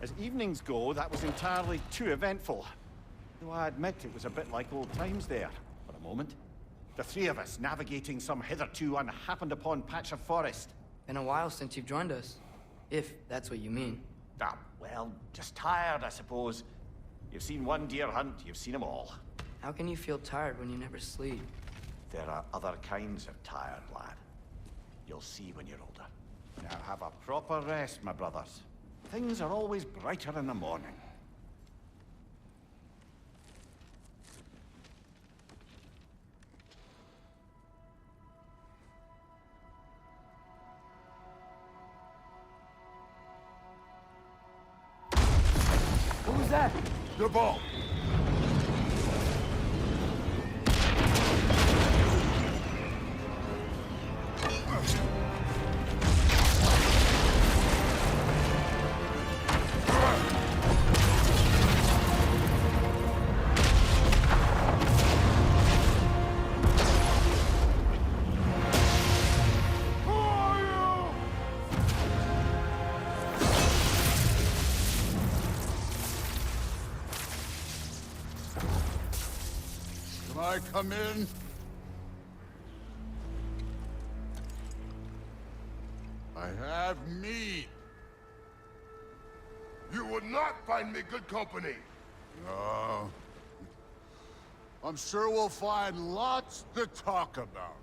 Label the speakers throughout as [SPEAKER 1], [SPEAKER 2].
[SPEAKER 1] As evenings go, that was entirely too eventful. Though I admit it was a bit like old times there, for a moment. The three of us navigating some hitherto unhappened-upon patch of forest.
[SPEAKER 2] Been a while since you've joined us. If that's what you mean.
[SPEAKER 1] Ah, well, just tired, I suppose. You've seen one deer hunt, you've seen them all.
[SPEAKER 2] How can you feel tired when you never sleep?
[SPEAKER 1] There are other kinds of tired, lad. You'll see when you're older. Now have a proper rest, my brothers. Things are always brighter in the morning.
[SPEAKER 2] Who's that?
[SPEAKER 3] The ball. I come in? I have meat.
[SPEAKER 4] You would not find me good company.
[SPEAKER 3] No. I'm sure we'll find lots to talk about.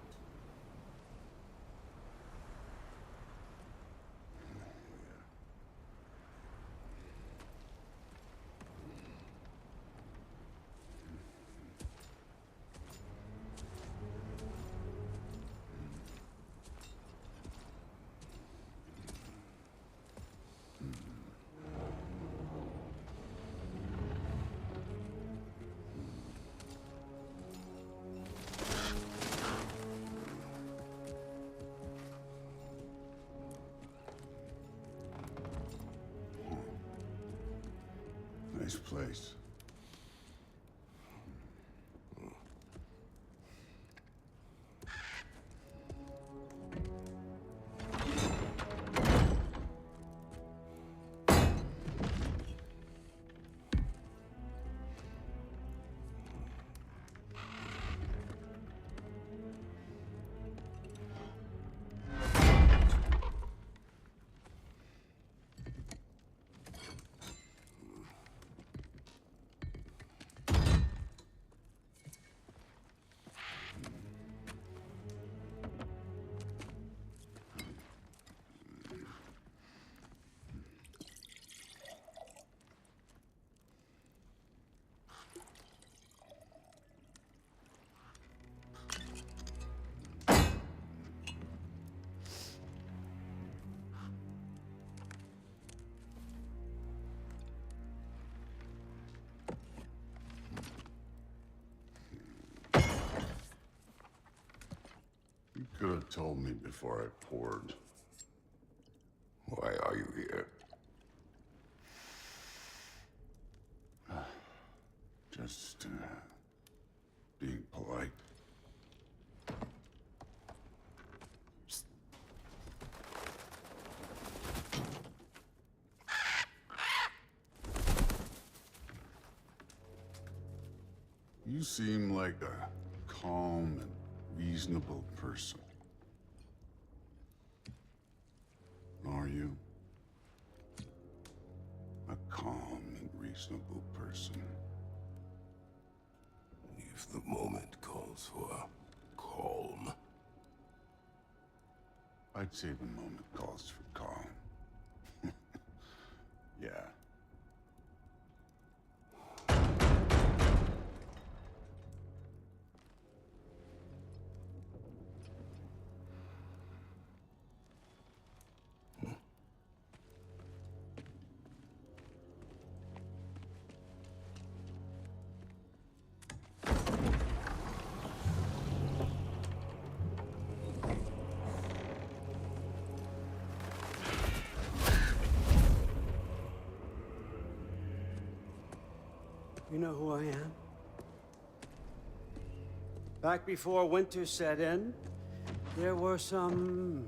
[SPEAKER 3] Nice place. You could have told me before I poured.
[SPEAKER 4] Why are you here?
[SPEAKER 3] Just, being polite. You seem like a calm and reasonable person. Are you? A calm and reasonable person.
[SPEAKER 4] If the moment calls for calm.
[SPEAKER 3] I'd say the moment calls for calm. Yeah.
[SPEAKER 5] You know who I am? Back before winter set in, there were some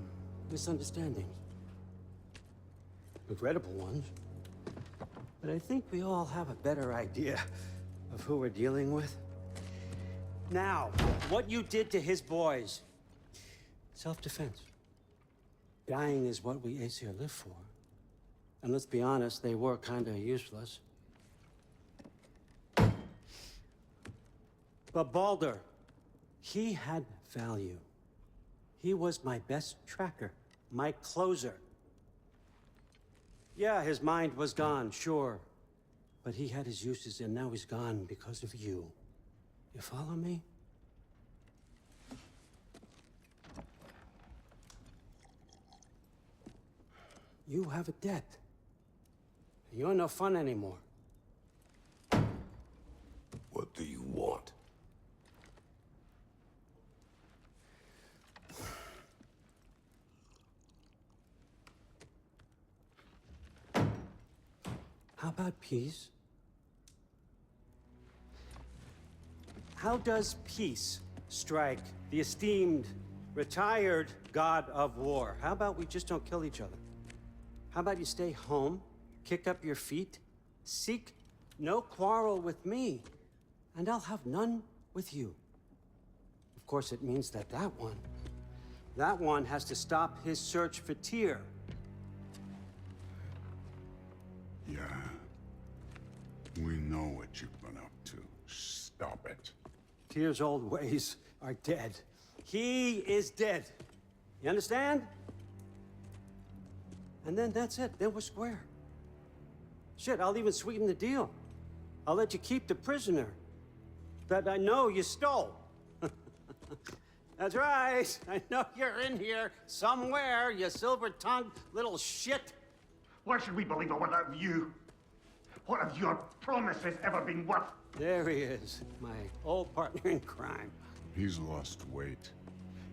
[SPEAKER 5] misunderstandings. Regrettable ones. But I think we all have a better idea of who we're dealing with. Now, what you did to his boys. Self-defense. Dying is what we Aesir live for. And let's be honest, they were kinda useless. But Baldur, he had value. He was my best tracker, my closer. Yeah, his mind was gone, sure. But he had his uses, and now he's gone because of you. You follow me? You have a debt. You're no fun anymore.
[SPEAKER 4] What do you want?
[SPEAKER 5] How about peace? How does peace strike the esteemed, retired god of war? How about we just don't kill each other? How about you stay home, kick up your feet, seek no quarrel with me, and I'll have none with you. Of course, it means that that one has to stop his search for Tyr.
[SPEAKER 3] Yeah. We know what you've been up to. Stop it.
[SPEAKER 5] Tyr's old ways are dead. He is dead. You understand? And then that's it. Then we're square. Shit, I'll even sweeten the deal. I'll let you keep the prisoner that I know you stole. That's right. I know you're in here somewhere, you silver-tongued little shit.
[SPEAKER 1] Why should we believe a word out of you? What have your promises ever been worth?
[SPEAKER 5] There he is, my old partner in crime.
[SPEAKER 3] He's lost weight.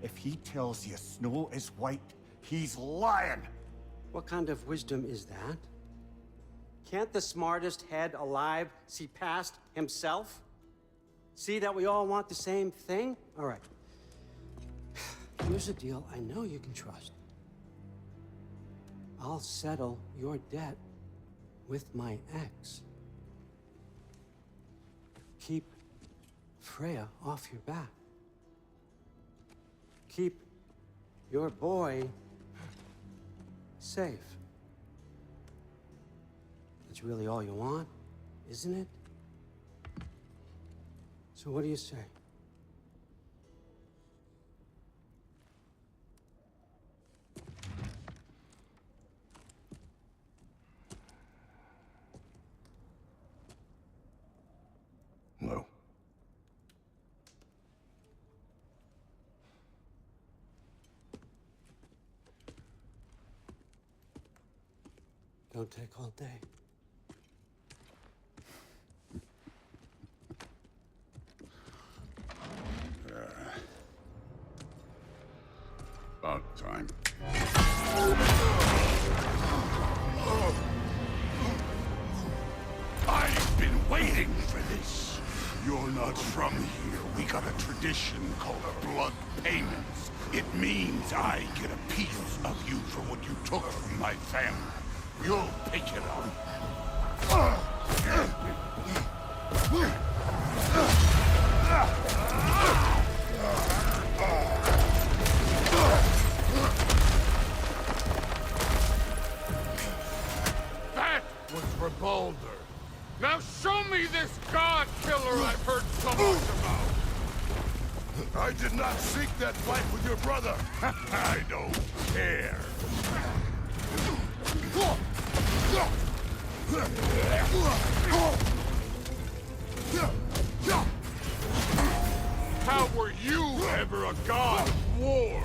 [SPEAKER 1] If he tells you snow is white, he's lying.
[SPEAKER 5] What kind of wisdom is that? Can't the smartest head alive see past himself? See that we all want the same thing? All right. Here's a deal I know you can trust. I'll settle your debt with my ex. Keep Freya off your back. Keep your boy safe. That's really all you want, isn't it? So what do you say?
[SPEAKER 4] No.
[SPEAKER 5] Don't take all day.
[SPEAKER 3] About time.
[SPEAKER 4] I've been waiting for this. You're not from here. We got a tradition called blood payments. It means I get a piece of you for what you took from my family. You'll pick it up.
[SPEAKER 3] That was for Baldur. Now show me this god killer I've heard so much about.
[SPEAKER 4] I did not seek that fight with your brother. I don't care.
[SPEAKER 3] How were you ever a god of war?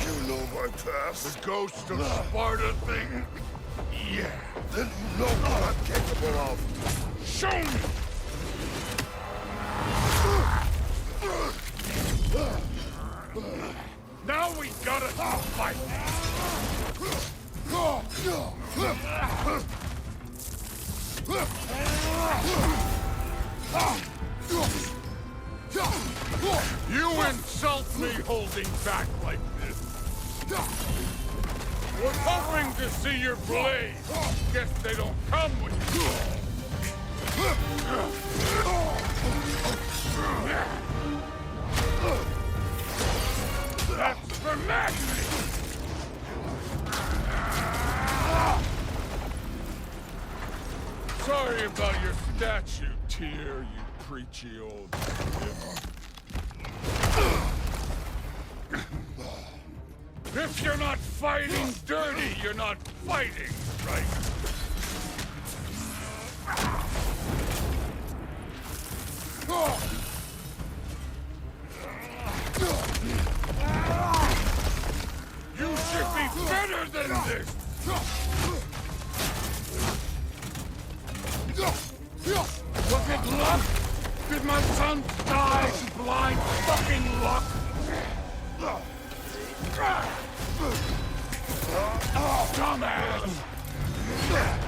[SPEAKER 4] You know my past.
[SPEAKER 3] The ghost of Sparta thing?
[SPEAKER 4] Yeah. Then you know what I'm capable of.
[SPEAKER 3] Show me! Now we gotta fight! You insult me holding back like this! Was hoping to see your blade. Guess they don't come with you. That's for Magni! Sorry about your statue, Tyr, you preachy old shit. If you're not fighting dirty, you're not fighting, right? You should be better than this! Was it luck? Did my son die to blind fucking luck? Dumbass!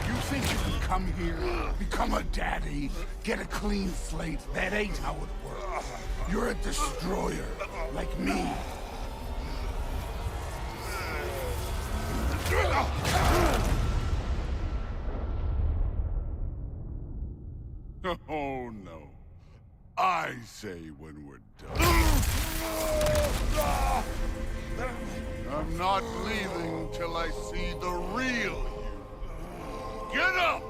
[SPEAKER 4] You think you can come here, become a daddy, get a clean slate? That ain't how it works. You're a destroyer, like me. Oh no. I say when we're done. I'm not leaving till I see the real you. Get up!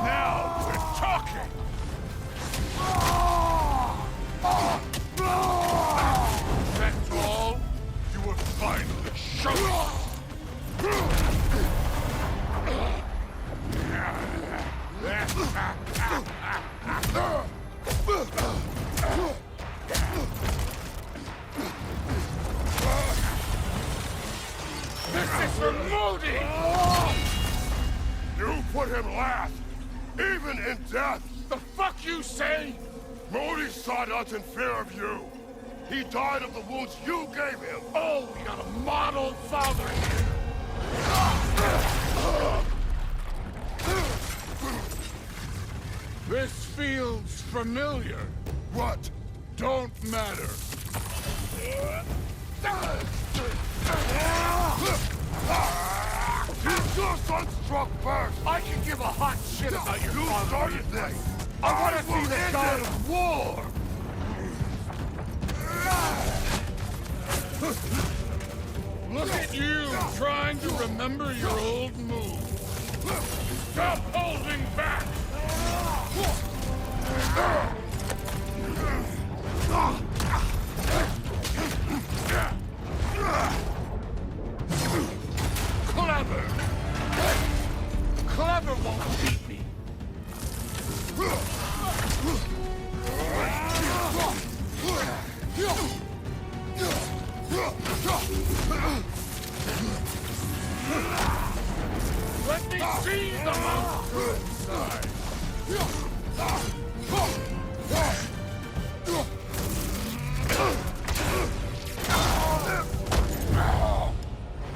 [SPEAKER 4] Now we're talking! That's all? You were finally showing! This is for Modi! You put him last, even in death! The fuck you say? Modi sought us in fear of you. He died of the wounds you gave him. Oh, we got a model father here. This feels familiar. What? Don't matter. Your son struck first. I can give a hot shit about your father. You started this. I want to see the god of war. Look at you, trying to remember your old moves. Stop holding back! Clever! Clever won't beat me! Let me see the monster inside!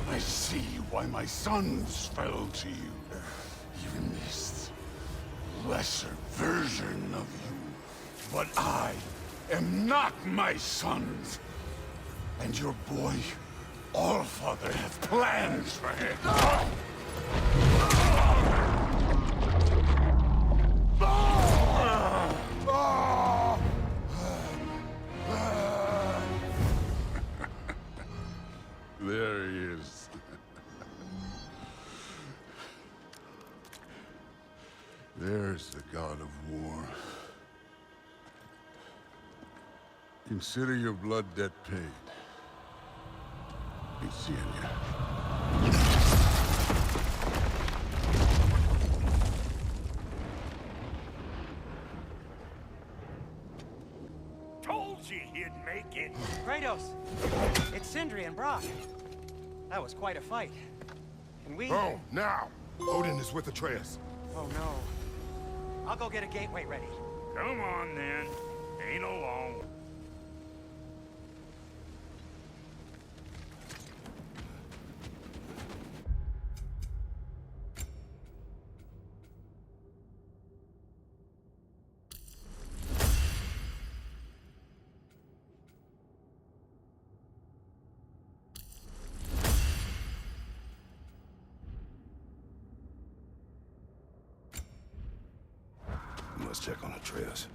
[SPEAKER 4] I see why my sons fell to you. Even this lesser version of you. But I am not my sons. And your boy, Allfather, have plans for him. There he is. There's the god of war. Consider your blood debt paid. Be seeing ya.
[SPEAKER 6] Told you he'd make it. Kratos, it's Sindri and Brock. That was quite a fight. Can we...
[SPEAKER 7] Oh, now! Odin is with Atreus.
[SPEAKER 6] Oh, no. I'll go get a gateway ready.
[SPEAKER 3] Come on, then. Ain't alone.
[SPEAKER 7] check on Atreus.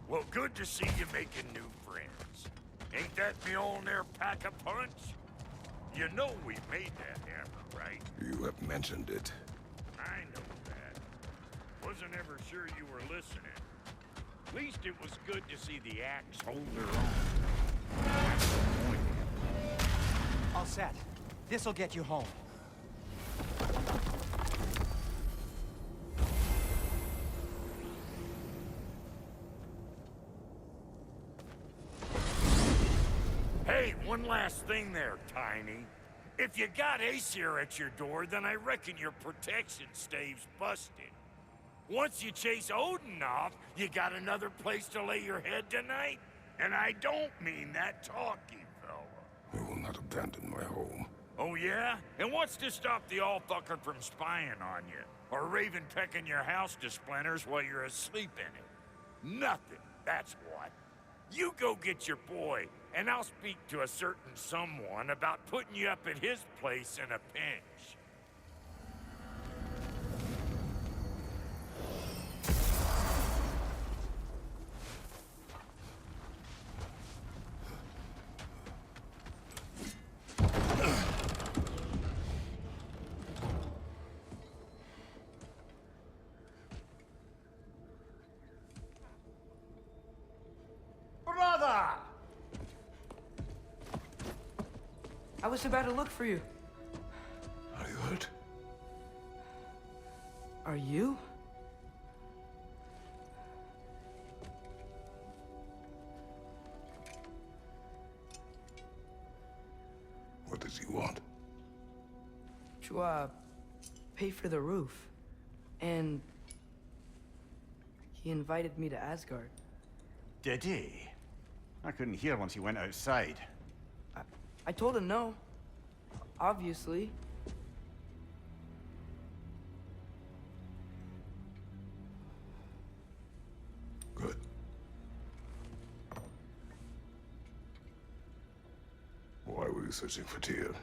[SPEAKER 8] Well, good to see you making new friends. Ain't that me on there pack a punch? You know we made that hammer, right?
[SPEAKER 7] You have mentioned it.
[SPEAKER 8] I know that. Wasn't ever sure you were listening. At least it was good to see the axe hold their own. That's the point.
[SPEAKER 6] All set. This'll get you home.
[SPEAKER 8] Hey, one last thing there, Tiny. If you got Aesir at your door, then I reckon your protection stave's busted. Once you chase Odin off, you got another place to lay your head tonight? And I don't mean that talky fella.
[SPEAKER 7] I will not abandon my home.
[SPEAKER 8] Oh yeah? And what's to stop the all-fucker from spying on you? Or Raven pecking your house to splinters while you're asleep in it? Nothing, that's what. You go get your boy, and I'll speak to a certain someone about putting you up at his place in a pinch.
[SPEAKER 1] Brother!
[SPEAKER 2] I was about to look for you.
[SPEAKER 7] Are you hurt?
[SPEAKER 2] Are you?
[SPEAKER 7] What does he want?
[SPEAKER 2] To, pay for the roof. And he invited me to Asgard.
[SPEAKER 1] Did he? I couldn't hear once he went outside.
[SPEAKER 2] I told him no. Obviously.
[SPEAKER 7] Good. Why were you searching for Tyr?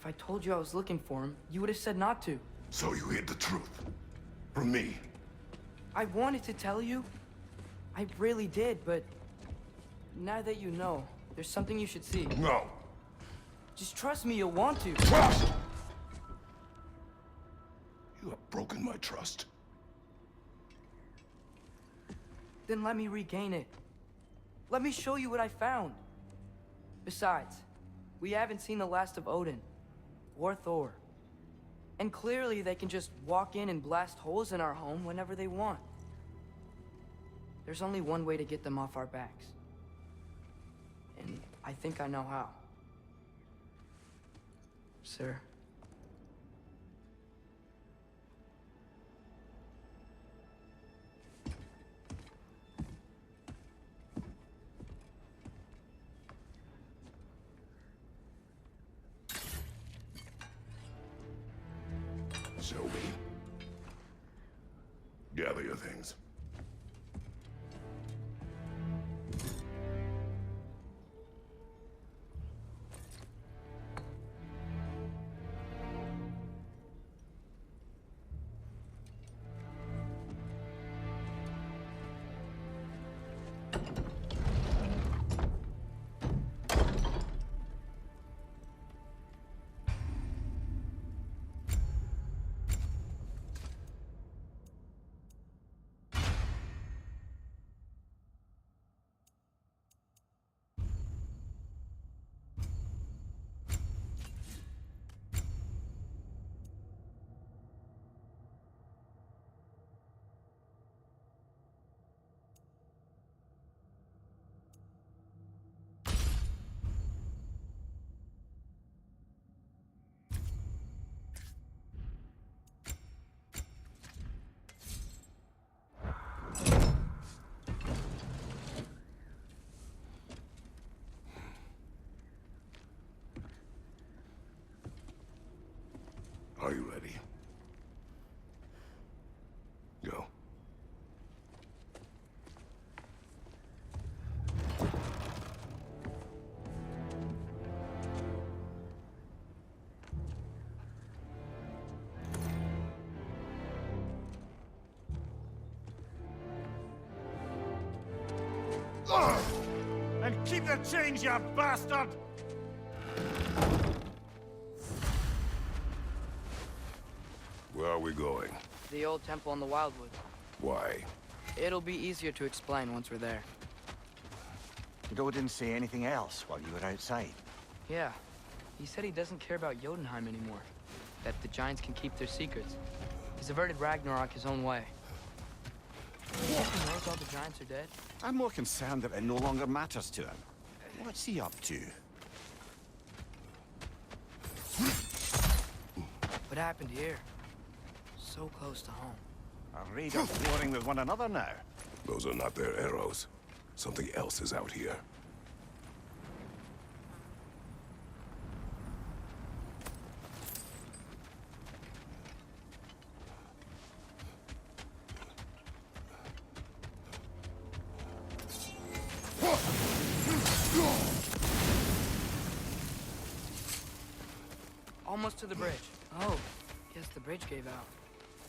[SPEAKER 2] If I told you I was looking for him, you would have said not to.
[SPEAKER 7] So you hid the truth. From me.
[SPEAKER 2] I wanted to tell you. I really did, but now that you know, there's something you should see.
[SPEAKER 7] No.
[SPEAKER 2] Just trust me, you'll want to.
[SPEAKER 7] Trust! You have broken my trust.
[SPEAKER 2] Then let me regain it. Let me show you what I found. Besides, we haven't seen the last of Odin. Or Thor. And clearly they can just walk in and blast holes in our home whenever they want. There's only one way to get them off our backs. And I think I know how. Sir.
[SPEAKER 7] Show me. Gather your things. Are you ready? Go.
[SPEAKER 1] And keep the change, you bastard!
[SPEAKER 7] Where are we going?
[SPEAKER 2] The old temple in the Wildwoods.
[SPEAKER 7] Why?
[SPEAKER 2] It'll be easier to explain once we're there.
[SPEAKER 1] Did Odin say anything else while you were outside?
[SPEAKER 2] Yeah. He said he doesn't care about Jotunheim anymore. That the giants can keep their secrets. He's averted Ragnarok his own way. He knows all the giants are dead.
[SPEAKER 1] I'm more concerned that it no longer matters to him. What's he up to?
[SPEAKER 2] What happened here? So close to home.
[SPEAKER 1] Are raiders warring with one another now?
[SPEAKER 7] Those are not their arrows. Something else is out here.
[SPEAKER 2] Almost to the bridge. Oh, guess the bridge gave out.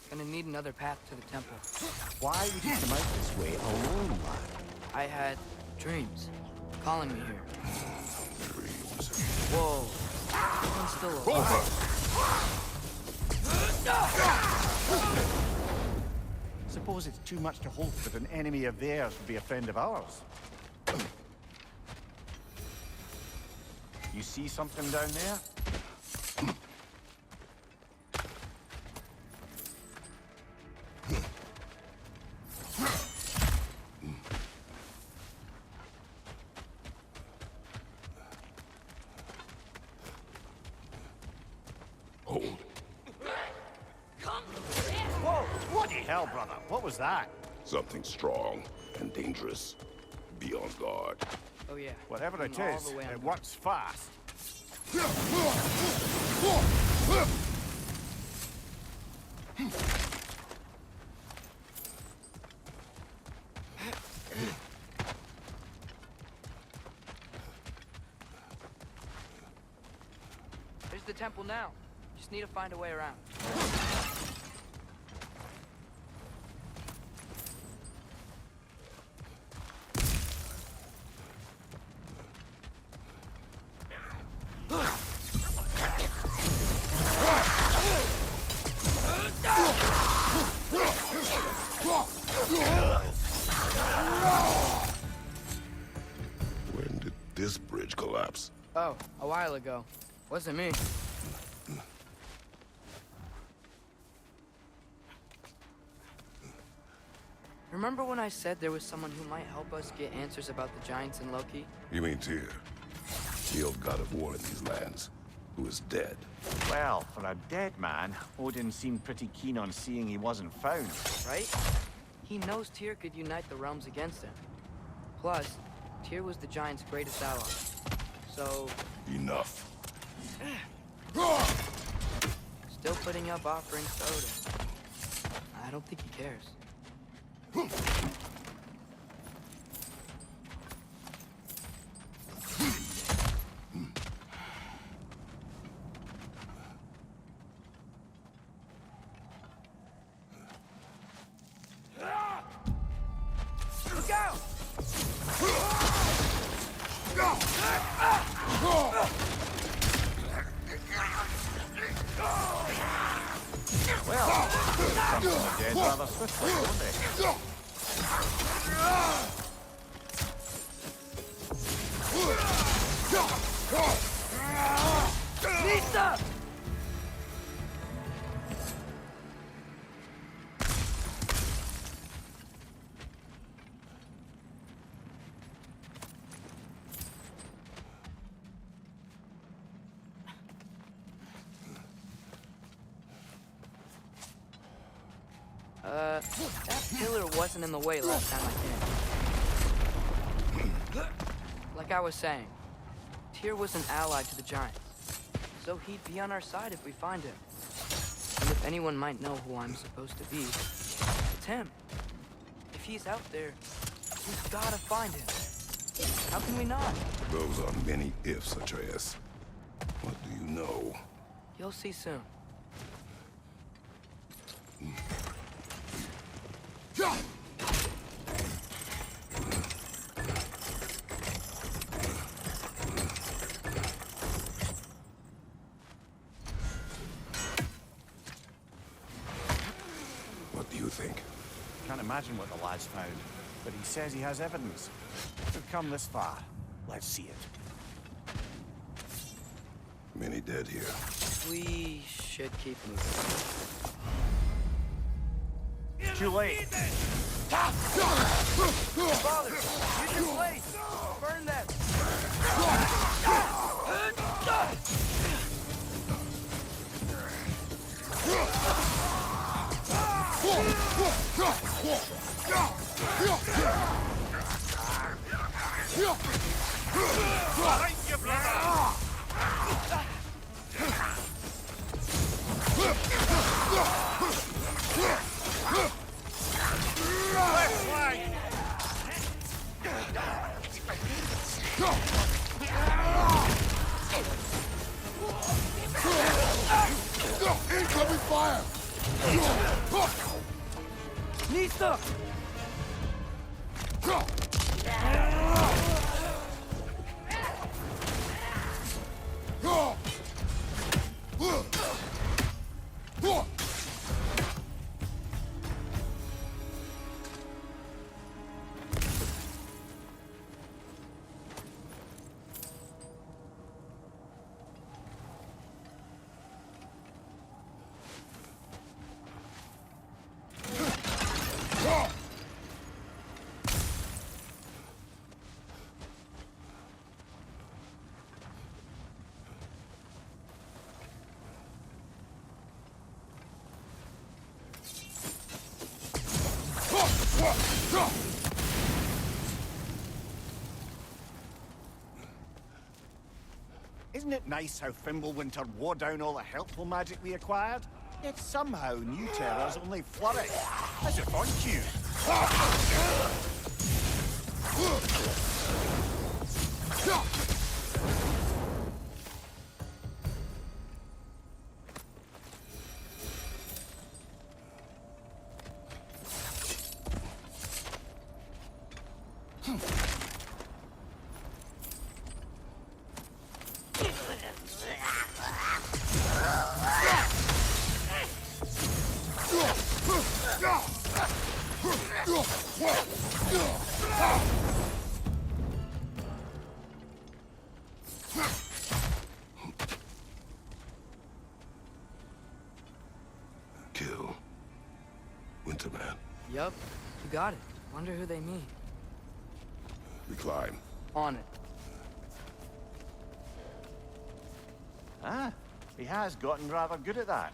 [SPEAKER 2] Gonna need another path to the temple.
[SPEAKER 1] Why would you come out this way alone, lad?
[SPEAKER 2] I had dreams calling me here.
[SPEAKER 7] Dreams.
[SPEAKER 2] Whoa. Someone's still alive.
[SPEAKER 1] Suppose it's too much to hope that an enemy of theirs would be a friend of ours. You see something down there?
[SPEAKER 7] Hold.
[SPEAKER 1] Whoa! Bloody hell, brother! What was that?
[SPEAKER 7] Something strong and dangerous. Be on guard.
[SPEAKER 2] Oh yeah.
[SPEAKER 1] Whatever it
[SPEAKER 2] All
[SPEAKER 1] is,
[SPEAKER 2] the way
[SPEAKER 1] it
[SPEAKER 2] under.
[SPEAKER 1] works fast.
[SPEAKER 2] There's the temple now. Just need to find a way around.
[SPEAKER 7] When did this bridge collapse?
[SPEAKER 2] Oh, a while ago. Wasn't me. Remember when I said there was someone who might help us get answers about the giants and Loki?
[SPEAKER 7] You mean Tyr? The old god of war in these lands, who is dead.
[SPEAKER 1] Well, for a dead man, Odin seemed pretty keen on seeing he wasn't found.
[SPEAKER 2] Right? He knows Tyr could unite the realms against him. Plus, Tyr was the giants' greatest ally. So,
[SPEAKER 7] Enough.
[SPEAKER 2] still putting up offerings to Odin. I don't think he cares. Look out!
[SPEAKER 1] Well, some of them are dead rather swiftly, weren't they?
[SPEAKER 2] Lisa! That pillar wasn't in the way last time I came. Like I was saying, Tyr was an ally to the giants, so he'd be on our side if we find him. And if anyone might know who I'm supposed to be, it's him. If he's out there, we've gotta find him. How can we not?
[SPEAKER 7] Those are many ifs, Atreus. What do you know?
[SPEAKER 2] You'll see soon.
[SPEAKER 7] do you think?
[SPEAKER 1] Can't imagine what the lad's found, but he says he has evidence. We've come this far. Let's see it.
[SPEAKER 7] Many dead here.
[SPEAKER 2] We should keep moving.
[SPEAKER 1] Too late.
[SPEAKER 2] Father, use your blades! Burn them!
[SPEAKER 4] Incoming fire!
[SPEAKER 2] Nista!
[SPEAKER 1] Isn't it nice how Fimbulwinter wore down all the helpful magic we acquired? Yet somehow new terrors only flourish. As if on cue.
[SPEAKER 7] Kill Winterman.
[SPEAKER 2] Yup, you got it. Wonder who they mean.
[SPEAKER 7] We climb.
[SPEAKER 2] On it.
[SPEAKER 1] Ah, he has gotten rather good at that.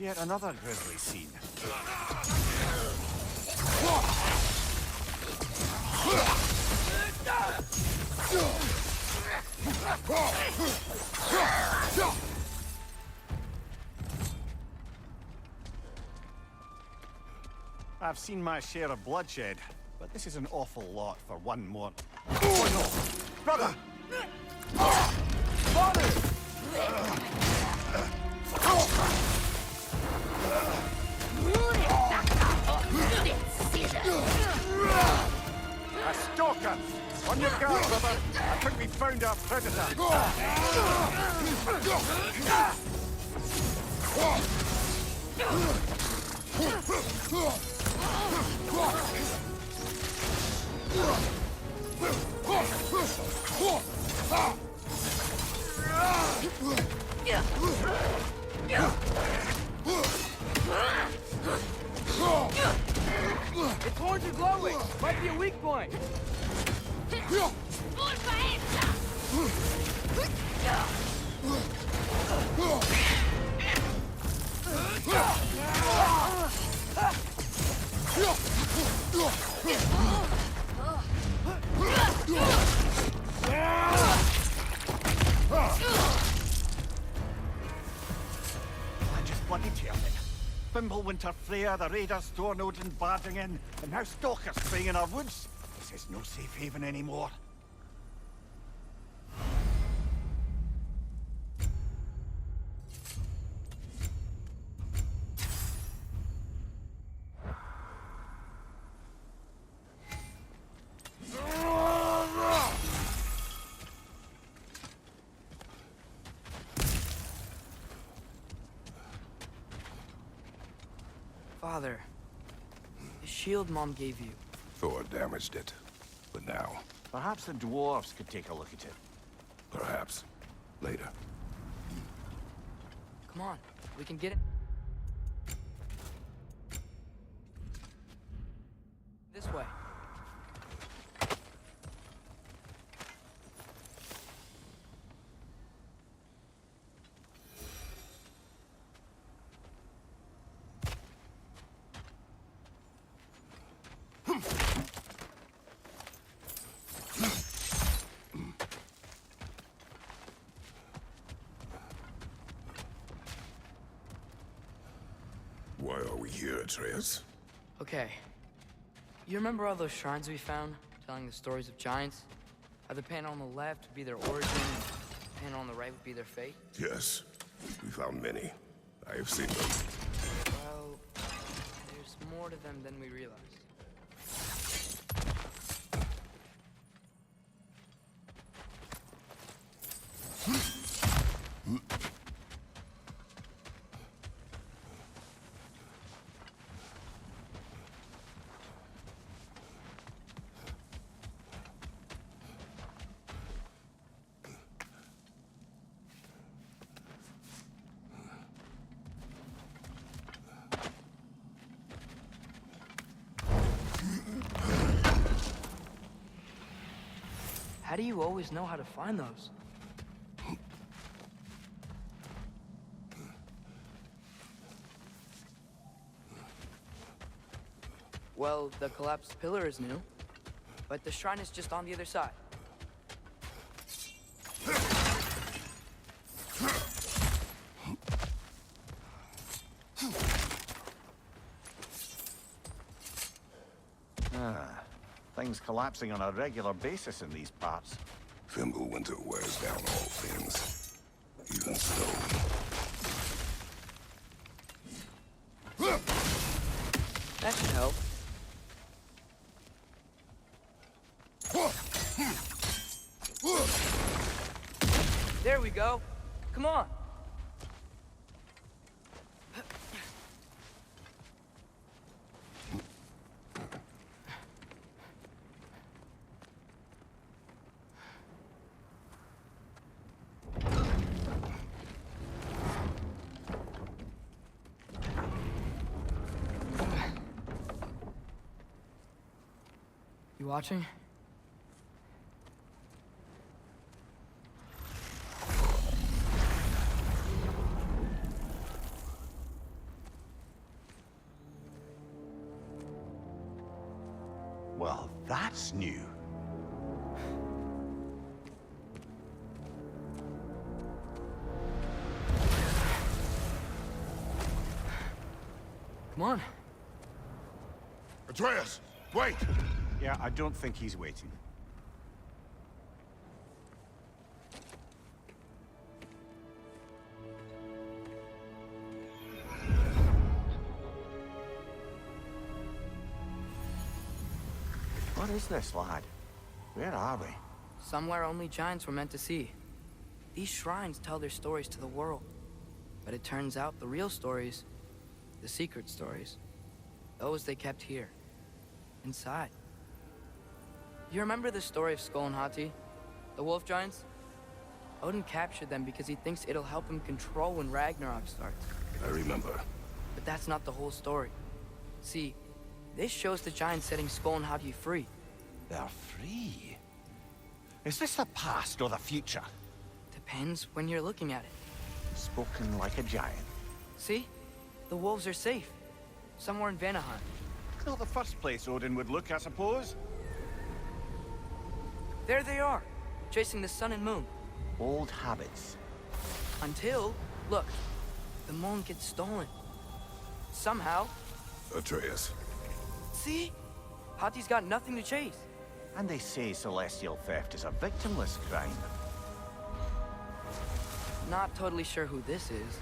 [SPEAKER 1] Yet another grisly scene. I've seen my share of bloodshed, but this is an awful lot for one more. Oh no! Brother! Father! A stalker! On your guard, brother! I think we found our predator!
[SPEAKER 2] Its horns are glowing! Might be a weak point!
[SPEAKER 1] I just bloody tell it. Fimbulwinter Winter Freya, the raiders Thor and Odin barging in, and now stalkers spraying in our woods. This is no safe haven anymore.
[SPEAKER 2] Father, the shield Mom gave you.
[SPEAKER 7] Thor damaged it. But now,
[SPEAKER 1] Perhaps the dwarves could take a look at it.
[SPEAKER 7] perhaps, later.
[SPEAKER 2] Come on, we can get it. This way.
[SPEAKER 7] Why are we here, Atreus?
[SPEAKER 2] Okay. You remember all those shrines we found, telling the stories of giants? How the panel on the left would be their origin, and the panel on the right would be their fate?
[SPEAKER 7] Yes. We found many. I have seen them.
[SPEAKER 2] Well, there's more to them than we realized. How do you always know how to find those? Well, the collapsed pillar is new, but the shrine is just on the other side.
[SPEAKER 1] Things collapsing on a regular basis in these parts.
[SPEAKER 7] Fimbulwinter wears down all things, even stone.
[SPEAKER 2] That should help. There we go. Come on. You watching?
[SPEAKER 1] Well, that's new.
[SPEAKER 2] Come on.
[SPEAKER 4] Atreus, wait!
[SPEAKER 1] Yeah, I don't think he's waiting. What is this, lad? Where are we?
[SPEAKER 2] Somewhere only giants were meant to see. These shrines tell their stories to the world. But it turns out the real stories, the secret stories, those they kept here, inside. You remember the story of Skull and Hati? The wolf giants? Odin captured them because he thinks it'll help him control when Ragnarok starts.
[SPEAKER 7] I remember.
[SPEAKER 2] But that's not the whole story. See, this shows the giants setting Skull and Hati free.
[SPEAKER 1] They're free. Is this the past or the future?
[SPEAKER 2] Depends when you're looking at it.
[SPEAKER 1] Spoken like a giant.
[SPEAKER 2] See? The wolves are safe. Somewhere in Vanaheim.
[SPEAKER 1] Not the first place Odin would look, I suppose.
[SPEAKER 2] There they are, chasing the sun and moon.
[SPEAKER 1] Old habits.
[SPEAKER 2] Until, look, the moon gets stolen. Somehow.
[SPEAKER 7] Atreus.
[SPEAKER 2] See? Hati's got nothing to chase.
[SPEAKER 1] And they say celestial theft is a victimless crime.
[SPEAKER 2] Not totally sure who this is,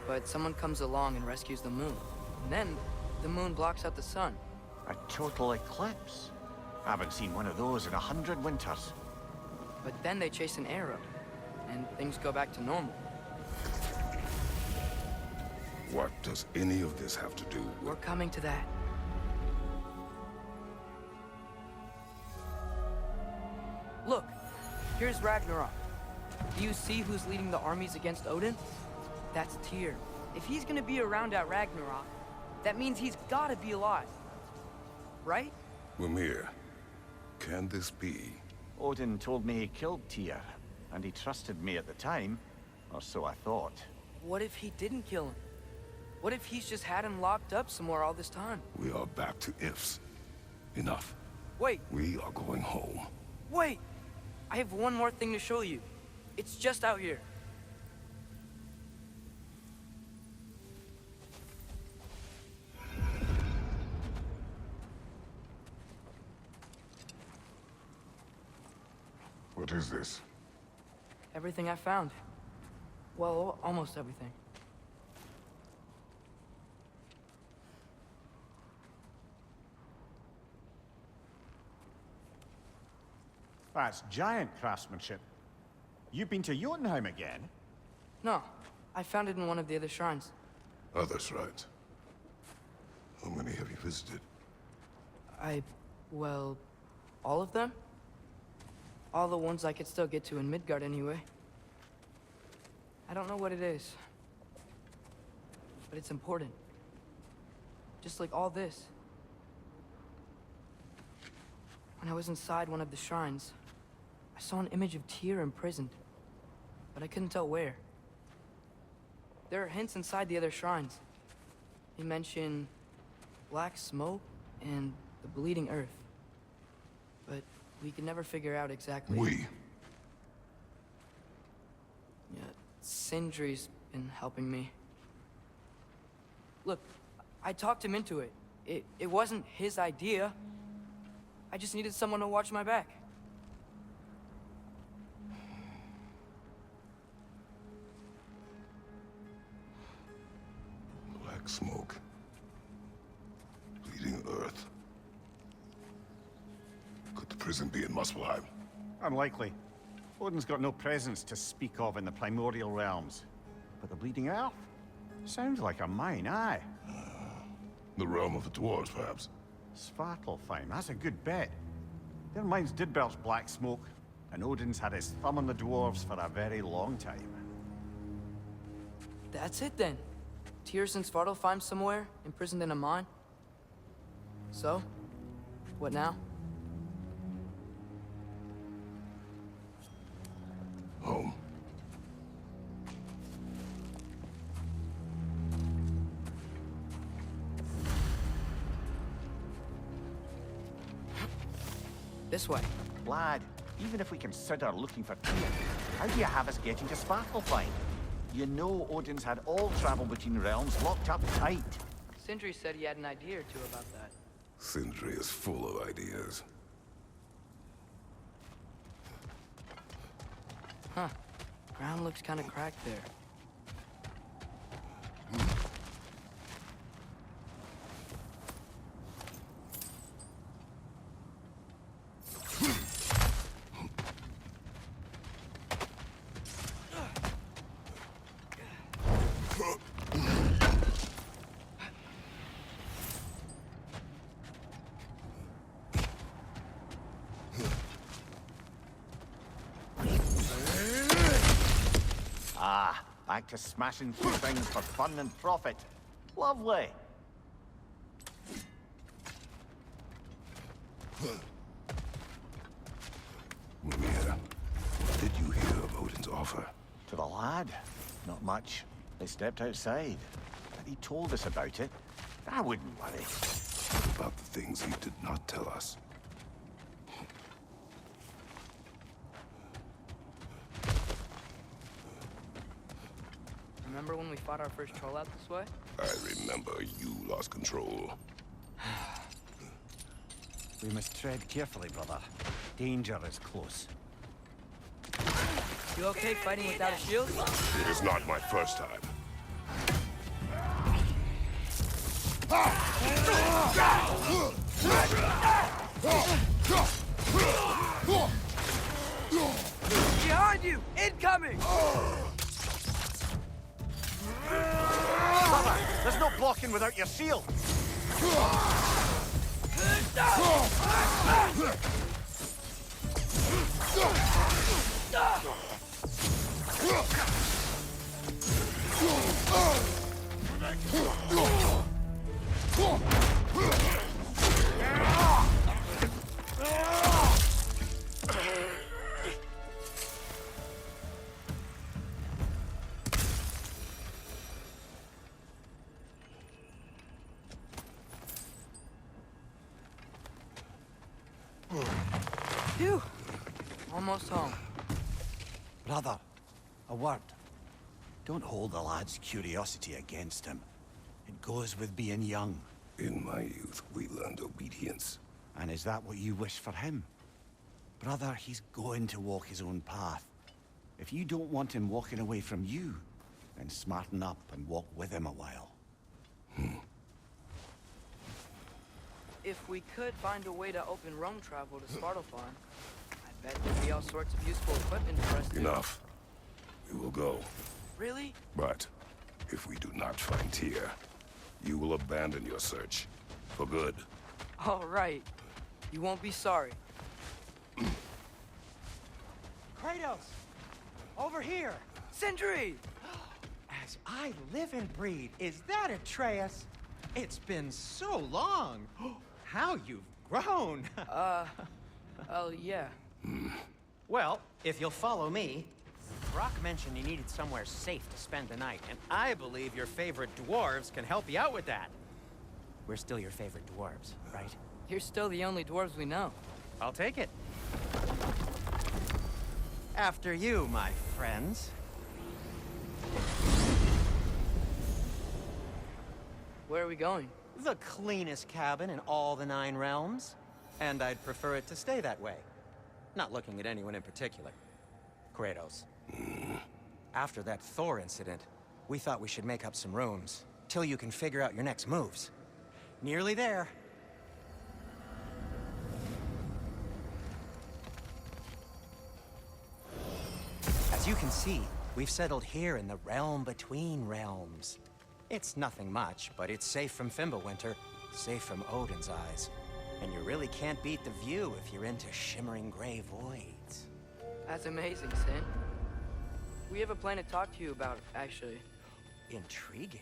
[SPEAKER 2] but someone comes along and rescues the moon. And then, the moon blocks out the sun.
[SPEAKER 1] A total eclipse. Haven't seen one of those in 100 winters.
[SPEAKER 2] But then they chase an arrow, and things go back to normal.
[SPEAKER 7] What does any of this have to do
[SPEAKER 2] We're
[SPEAKER 7] with...
[SPEAKER 2] coming to that. Look, here's Ragnarok. Do you see who's leading the armies against Odin? That's Tyr. If he's gonna be around at Ragnarok, that means he's gotta be alive. Right?
[SPEAKER 7] Mimir, can this be?
[SPEAKER 1] Odin told me he killed Tyr, and he trusted me at the time, or so I thought.
[SPEAKER 2] What if he didn't kill him? What if he's just had him locked up somewhere all this time?
[SPEAKER 7] We are back to ifs. Enough.
[SPEAKER 2] Wait,
[SPEAKER 7] We are going home.
[SPEAKER 2] wait! I have one more thing to show you. It's just out here.
[SPEAKER 7] What is this?
[SPEAKER 2] Everything I found. Well, almost everything.
[SPEAKER 1] That's giant craftsmanship. You've been to Jotunheim again?
[SPEAKER 2] No, I found it in one of the other shrines.
[SPEAKER 7] Other shrines. How many have you visited?
[SPEAKER 2] Well, all of them? All the ones I could still get to in Midgard anyway. I don't know what it is. But it's important. Just like all this. When I was inside one of the shrines, I saw an image of Tyr imprisoned. But I couldn't tell where. There are hints inside the other shrines. They mention black smoke and the bleeding earth. But we could never figure out exactly...
[SPEAKER 7] We?
[SPEAKER 2] Yeah, Sindri's been helping me. Look, I talked him into it. It wasn't his idea. I just needed someone to watch my back.
[SPEAKER 7] Black smoke. Bleeding earth. Could the prison be in Muspelheim?
[SPEAKER 1] Unlikely. Odin's got no presence to speak of in the primordial realms. But the Bleeding Earth? Sounds like a mine, aye.
[SPEAKER 7] The realm of the dwarves, perhaps?
[SPEAKER 1] Svartalfheim, that's a good bet. Their mines did belch black smoke, and Odin's had his thumb on the dwarves for a very long time.
[SPEAKER 2] That's it then. Tyr's in Svartalfheim somewhere, imprisoned in a mine. So, what now?
[SPEAKER 7] Home.
[SPEAKER 2] This way.
[SPEAKER 1] Lad, even if we consider looking for Tyr, how do you have us getting to Svartalfheim? You know Odin's had all travel between realms locked up tight.
[SPEAKER 2] Sindri said he had an idea or two about that.
[SPEAKER 7] Sindri is full of ideas.
[SPEAKER 2] Huh. Ground looks kind of cracked there.
[SPEAKER 1] Back to smashing through things for fun and profit. Lovely.
[SPEAKER 7] Mimir, what did you hear of Odin's offer?
[SPEAKER 1] To the lad? Not much. They stepped outside. But he told us about it. I wouldn't worry.
[SPEAKER 7] What about the things he did not tell us?
[SPEAKER 2] Remember when we fought our first troll out this way?
[SPEAKER 7] I remember you lost control.
[SPEAKER 1] We must tread carefully, brother. Danger is close.
[SPEAKER 2] You okay fighting without a shield?
[SPEAKER 7] It is not my first time.
[SPEAKER 2] Behind you! Incoming!
[SPEAKER 1] Brother, there's no blocking without your shield.
[SPEAKER 2] Phew! Almost home.
[SPEAKER 1] Brother, a word. Don't hold the lad's curiosity against him. It goes with being young.
[SPEAKER 7] In my youth, we learned obedience.
[SPEAKER 1] And is that what you wish for him? Brother, he's going to walk his own path. If you don't want him walking away from you, then smarten up and walk with him a while.
[SPEAKER 2] If we could find a way to open roam travel to Svartalfheim, I bet there'd be all sorts of useful equipment for us to...
[SPEAKER 7] Enough. We will go.
[SPEAKER 2] Really?
[SPEAKER 7] But if we do not find Tyr, you will abandon your search. For good.
[SPEAKER 2] All right. You won't be sorry.
[SPEAKER 6] Kratos! Over here!
[SPEAKER 2] Sindri!
[SPEAKER 6] As I live and breathe, is that Atreus? It's been so long! How you've grown!
[SPEAKER 2] Oh, yeah.
[SPEAKER 6] Well, if you'll follow me, Brock mentioned you needed somewhere safe to spend the night, and I believe your favorite dwarves can help you out with that. We're still your favorite dwarves, right?
[SPEAKER 2] You're still the only dwarves we know.
[SPEAKER 6] I'll take it. After you, my friends.
[SPEAKER 2] Where are we going?
[SPEAKER 6] The cleanest cabin in all the 9 realms. And I'd prefer it to stay that way. Not looking at anyone in particular. Kratos. After that Thor incident, we thought we should make up some rooms, till you can figure out your next moves. Nearly there. As you can see, we've settled here in the realm between realms. It's nothing much, but it's safe from Fimbulwinter, safe from Odin's eyes. And you really can't beat the view if you're into shimmering gray voids.
[SPEAKER 2] That's amazing, Sin. We have a plan to talk to you about, actually.
[SPEAKER 6] Intriguing.